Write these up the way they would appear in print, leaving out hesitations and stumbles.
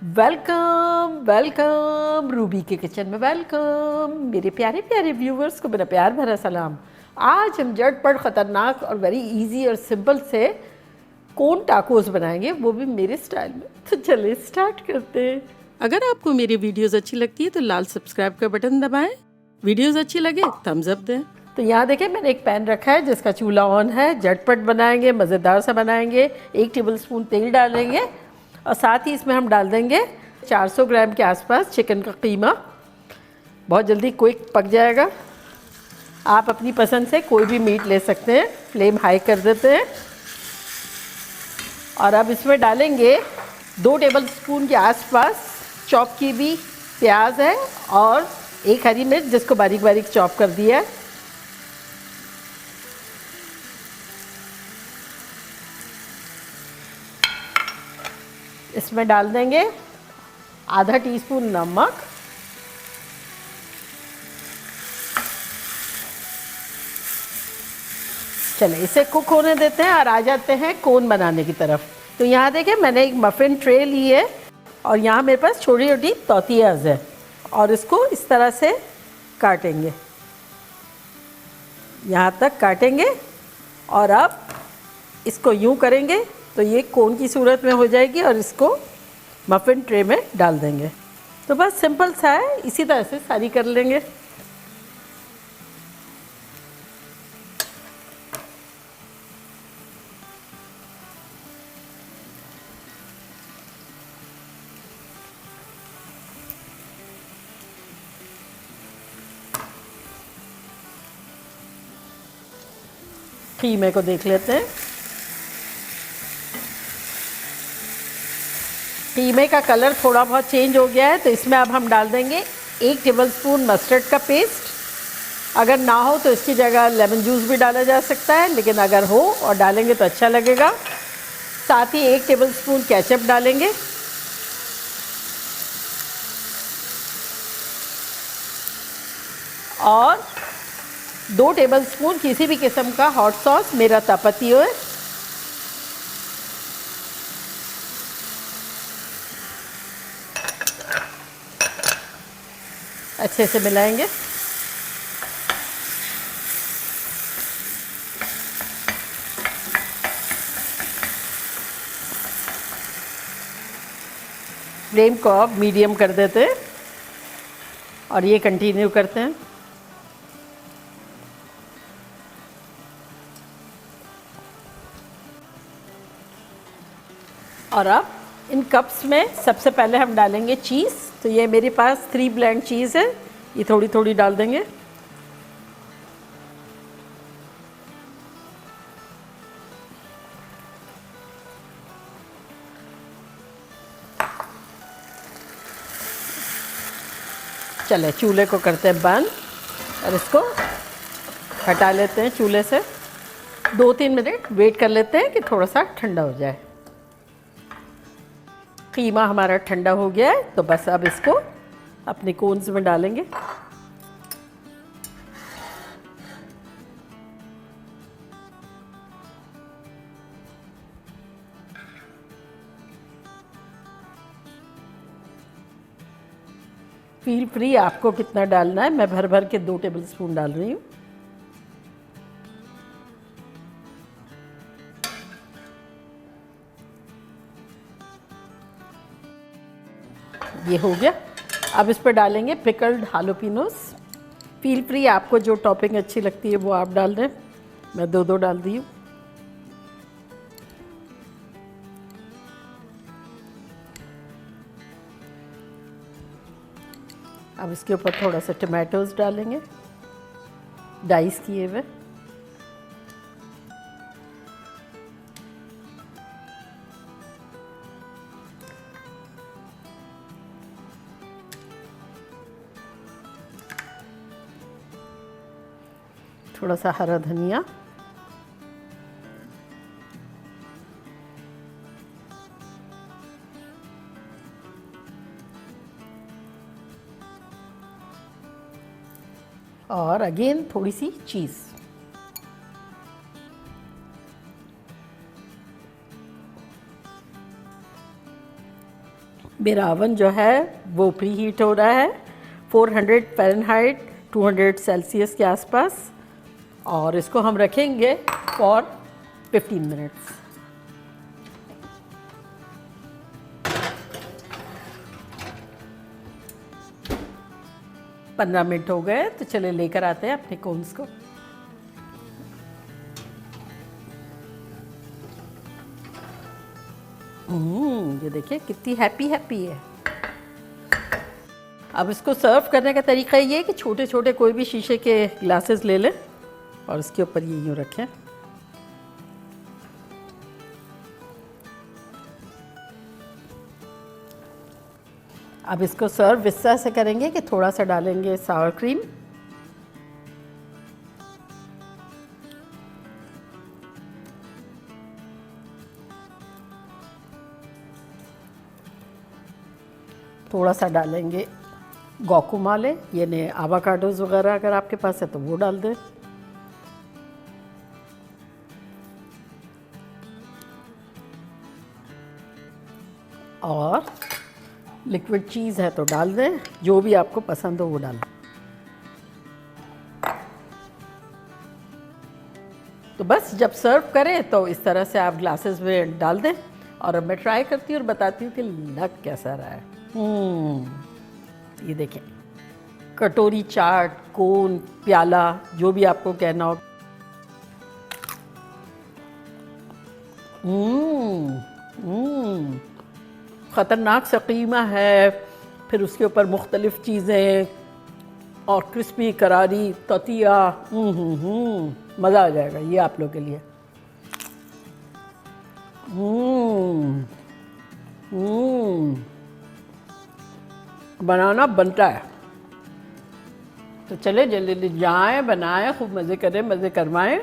Welcome welcome Ruby के kitchen में welcome. मेरे प्यारे प्यारे व्यूवर्स को मेरा प्यार भरा सलाम। आज हम झटपट ख़तरनाक और वेरी इजी और सिंपल से कोन टाकोस बनाएंगे, वो भी मेरे स्टाइल में। तो चलिए स्टार्ट करते हैं। अगर आपको मेरी वीडियोस अच्छी लगती है तो लाल सब्सक्राइब का बटन दबाएं। वीडियोस अच्छी लगे थम्स अप दें। तो यहाँ देखें, मैंने एक पैन रखा है जिसका चूल्हा ऑन है। झटपट बनाएंगे, मज़ेदार सा बनाएंगे। 1 टेबलस्पून तेल डालेंगे और साथ ही इसमें हम डाल देंगे 400 ग्राम के आसपास चिकन का कीमा। बहुत जल्दी क्विक पक जाएगा। आप अपनी पसंद से कोई भी मीट ले सकते हैं। फ्लेम हाई कर देते हैं और अब इसमें डालेंगे 2 टेबलस्पून के आसपास चॉप की भी प्याज है और 1 हरी मिर्च जिसको बारीक बारीक चॉप कर दिया है। इसमें डाल देंगे आधा टीस्पून नमक, चले इसे कुक होने देते हैं और आ जाते हैं कोन बनाने की तरफ। तो यहाँ देखें, मैंने एक मफ़िन ट्रे ली है और यहाँ मेरे पास छोटी छोटी तौतियाज है और इसको इस तरह से काटेंगे, यहाँ तक काटेंगे और अब इसको यूँ करेंगे तो ये कोन की सूरत में हो जाएगी और इसको मफ़िन ट्रे में डाल देंगे। तो बस सिंपल सा है, इसी तरह से सारी कर लेंगे। कीमे को देख लेते हैं। कीमे का कलर थोड़ा बहुत चेंज हो गया है तो इसमें अब हम डाल देंगे 1 टेबलस्पून मस्टर्ड का पेस्ट। अगर ना हो तो इसकी जगह लेमन जूस भी डाला जा सकता है, लेकिन अगर हो और डालेंगे तो अच्छा लगेगा। साथ ही 1 टेबलस्पून केचप डालेंगे और 2 टेबलस्पून किसी भी किस्म का हॉट सॉस, मेरा तापतियो है। अच्छे से मिलाएंगे। फ्लेम को अब मीडियम कर देते हैं और ये कंटिन्यू करते हैं। और अब इन कप्स में सबसे पहले हम डालेंगे चीज़। तो ये मेरे पास 3 ब्लेंड चीज़ है, ये थोड़ी थोड़ी डाल देंगे। चले चूल्हे को करते हैं बंद और इसको हटा लेते हैं चूल्हे से। 2-3 मिनट वेट कर लेते हैं कि थोड़ा सा ठंडा हो जाए। कीमा हमारा ठंडा हो गया है तो बस अब इसको अपने कोन्स में डालेंगे। फील फ्री आपको कितना डालना है, मैं भर भर के 2 टेबलस्पून डाल रही हूँ। ये हो गया। अब इस पर डालेंगे पिकल्ड हालोपिनोस। फील फ्री, आपको जो टॉपिंग अच्छी लगती है वो आप डाल दें। मैं 2-2 डाल दी हूँ। अब इसके ऊपर थोड़ा सा टमाटोज डालेंगे, डाइस किए हुए। थोड़ा सा हरा धनिया, और अगेन थोड़ी सी चीज़। मेरा ओवन जो है वो प्री हीट हो रहा है 400 फ़ारेनहाइट 200 सेल्सियस के आसपास, और इसको हम रखेंगे फॉर 15 मिनट्स। पंद्रह मिनट हो गए तो चले लेकर आते हैं अपने कोन्स को। ये देखिए कितनी हैप्पी हैप्पी है। अब इसको सर्व करने का तरीका ये है कि छोटे छोटे कोई भी शीशे के ग्लासेस ले लें और इसके ऊपर ये यूँ रखें। अब इसको सर्व इस तरह से करेंगे कि थोड़ा सा डालेंगे सावर क्रीम, थोड़ा सा डालेंगे गुआकामाले यानी एवोकाडोज वगैरह, अगर आपके पास है तो वो डाल दें, और लिक्विड चीज़ है तो डाल दें, जो भी आपको पसंद हो वो डालें। तो बस जब सर्व करें तो इस तरह से आप ग्लासेस में डाल दें, और अब मैं ट्राई करती हूँ और बताती हूँ कि लग कैसा रहा है। ये देखें, कटोरी, चाट, कोन, प्याला, जो भी आपको कहना हो। ख़तरनाक सा कीमा है, फिर उसके ऊपर मुख्तलिफ़ चीज़ें और क्रिस्पी करारी तोतिया। मज़ा आ जाएगा ये आप लोगों के लिए। बनाना बनता है तो चले जल्दी जल्दी जाएँ, बनाएं, खूब मज़े करें, मज़े करवाएं।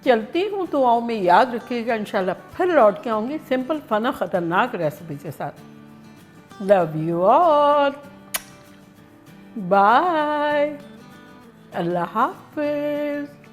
चलती हूँ, दुआओं में याद रखिएगा। इंशाल्लाह फिर लौट के आऊँगी सिंपल फन ख़तरनाक रेसिपी के साथ। लव यू ऑल, बाय, अल्लाह हाफ़िज़।